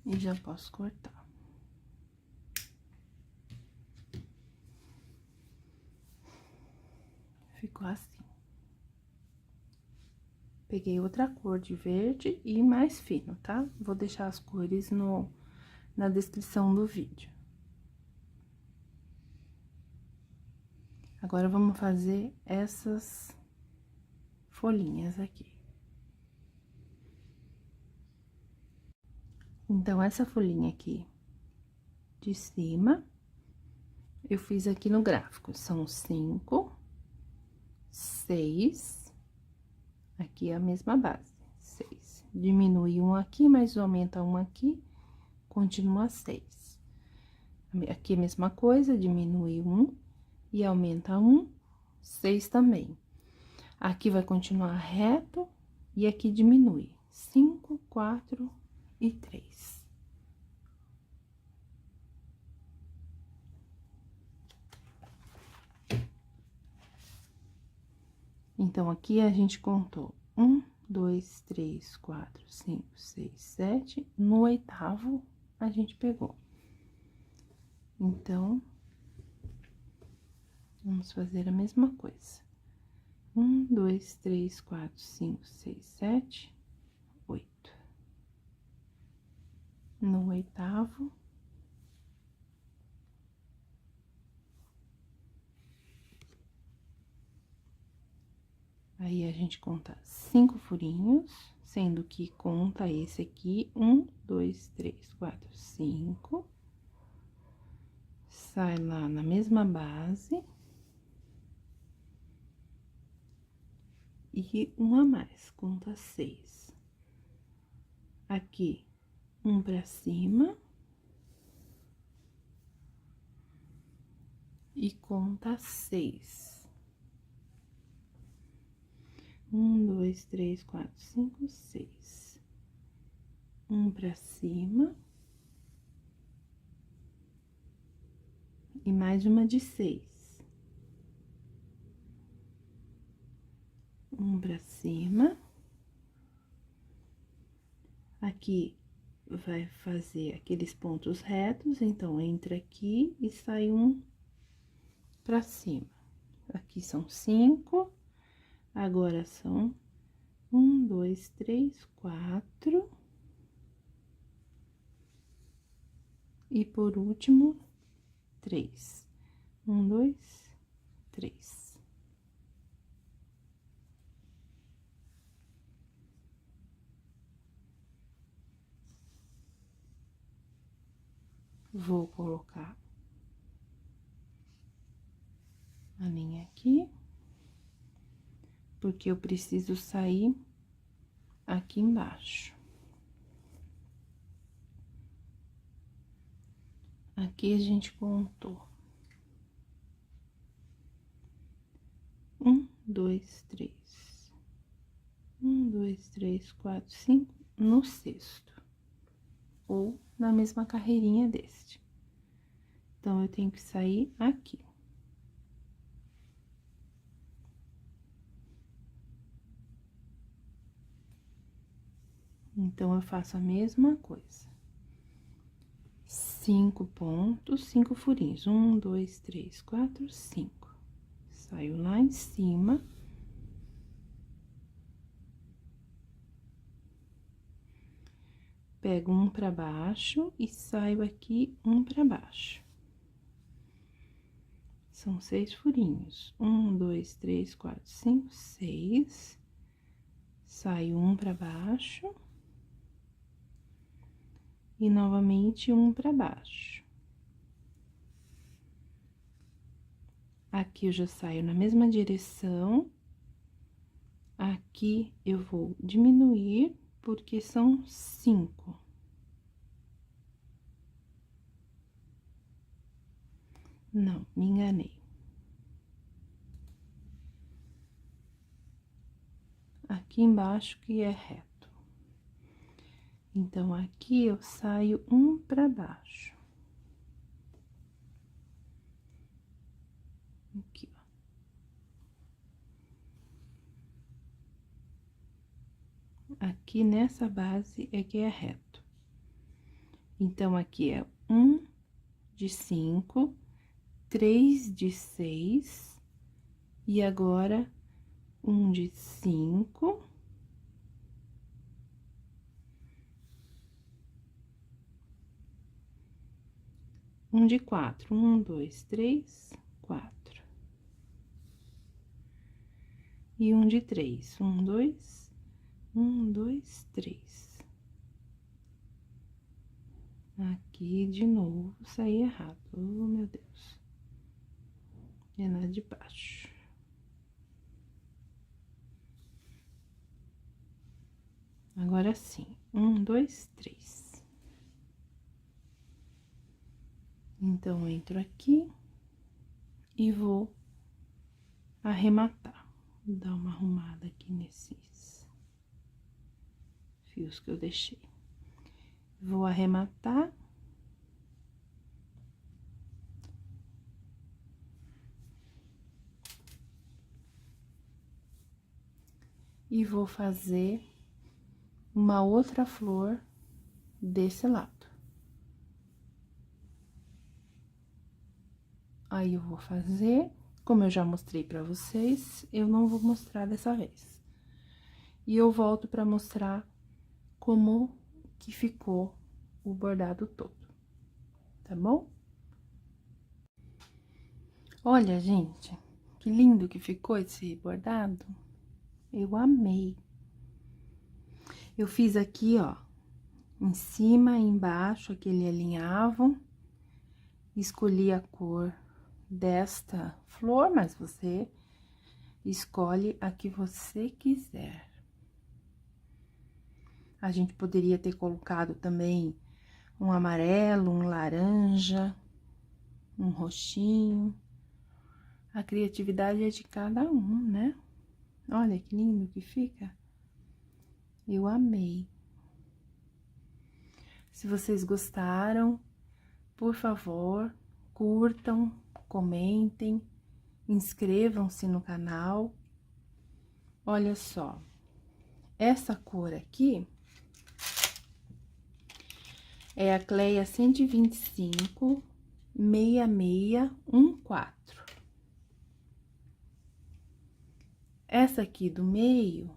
E já posso cortar. Ficou assim. Peguei outra cor de verde e mais fino, tá? Vou deixar as cores na descrição do vídeo. Agora, vamos fazer essas folhinhas aqui. Então, essa folhinha aqui de cima, eu fiz aqui no gráfico, são 5, 6, aqui é a mesma base, 6. Diminui um aqui, mas aumenta um aqui, continua 6. Aqui é a mesma coisa, diminui um e aumenta um, 6 também. Aqui vai continuar reto e aqui diminui, 5, 4 e 3. Então, aqui a gente contou 1, 2, 3, 4, 5, 6, 7. No 8º, a gente pegou. Então, vamos fazer a mesma coisa. 1, 2, 3, 4, 5, 6, 7, 8. No 8º. Aí, a gente conta 5 furinhos, sendo que conta esse aqui, 1, 2, 3, 4, 5. Sai lá na mesma base. E um a mais, conta 6. Aqui, um pra cima. E conta 6. Um, dois, três, quatro, cinco, seis. Um pra cima. E mais uma de 6. Um pra cima. Aqui vai fazer aqueles pontos retos, então, entra aqui e sai um pra cima. Aqui são 5, agora são 1, 2, 3, 4. E por último, 3. 1, 2, 3. Vou colocar a linha aqui, porque eu preciso sair aqui embaixo. Aqui a gente contou 1, 2, 3. 1, 2, 3, 4, 5 no sexto, ou na mesma carreirinha deste. Então, eu tenho que sair aqui. Então, eu faço a mesma coisa. 5 pontos, 5 furinhos. 1, 2, 3, 4, 5. Saio lá em cima. Pego um pra baixo e saio aqui um pra baixo. São 6 furinhos. 1, 2, 3, 4, 5, 6. Saio um pra baixo. E novamente um pra baixo. Aqui eu já saio na mesma direção. Aqui eu vou diminuir, porque são 5. Não, me enganei. Aqui embaixo que é reto. Então, aqui eu saio um pra baixo. Aqui, ó. Aqui nessa base é que é reto. Então, aqui é 1 de 5, 3 de 6, e agora 1 de 5. Um de 4, 1, 2, 3, 4. E um de 3, 1, 2, 1, 2, 3. Aqui de novo, saí errado. Oh, meu Deus. É na de baixo. Agora sim, 1, 2, 3. Então, eu entro aqui e vou arrematar. Vou dar uma arrumada aqui nesses fios que eu deixei. Vou arrematar. E vou fazer uma outra flor desse lado. Aí, eu vou fazer, como eu já mostrei pra vocês, eu não vou mostrar dessa vez. E eu volto pra mostrar como que ficou o bordado todo, tá bom? Olha, gente, que lindo que ficou esse bordado. Eu amei. Eu fiz aqui, ó, em cima e embaixo, aquele alinhavo. Escolhi a cor desta flor, mas você escolhe a que você quiser. A gente poderia ter colocado também um amarelo, um laranja, um roxinho. A criatividade é de cada um, né? Olha que lindo que fica. Eu amei. Se vocês gostaram, por favor, curtam, comentem, inscrevam-se no canal. Olha só, essa cor aqui é a Cleia 125 6614. Essa aqui do meio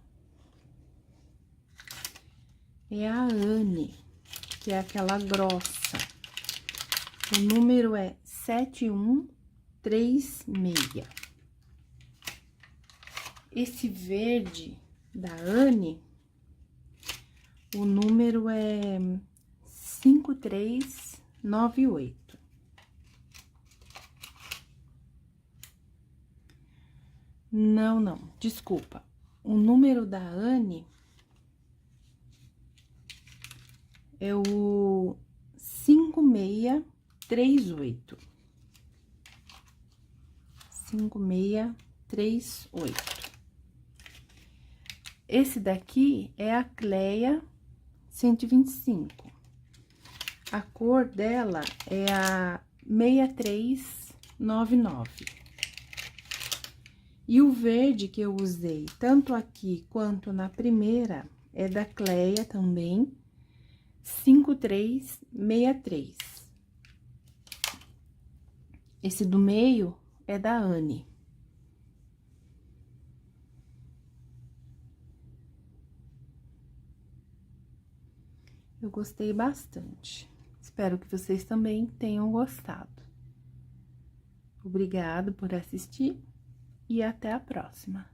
é a Anne, que é aquela grossa. O número é 7136. Esse verde da Anne, o número é 5398. Não, desculpa. O número da Anne é o 5638. 5638. Esse daqui é a Cleia 125. A cor dela é a 6399. E o verde que eu usei, tanto aqui quanto na primeira, é da Cleia também, 5363. Esse do meio é da Anne. Eu gostei bastante. Espero que vocês também tenham gostado. Obrigado por assistir e até a próxima.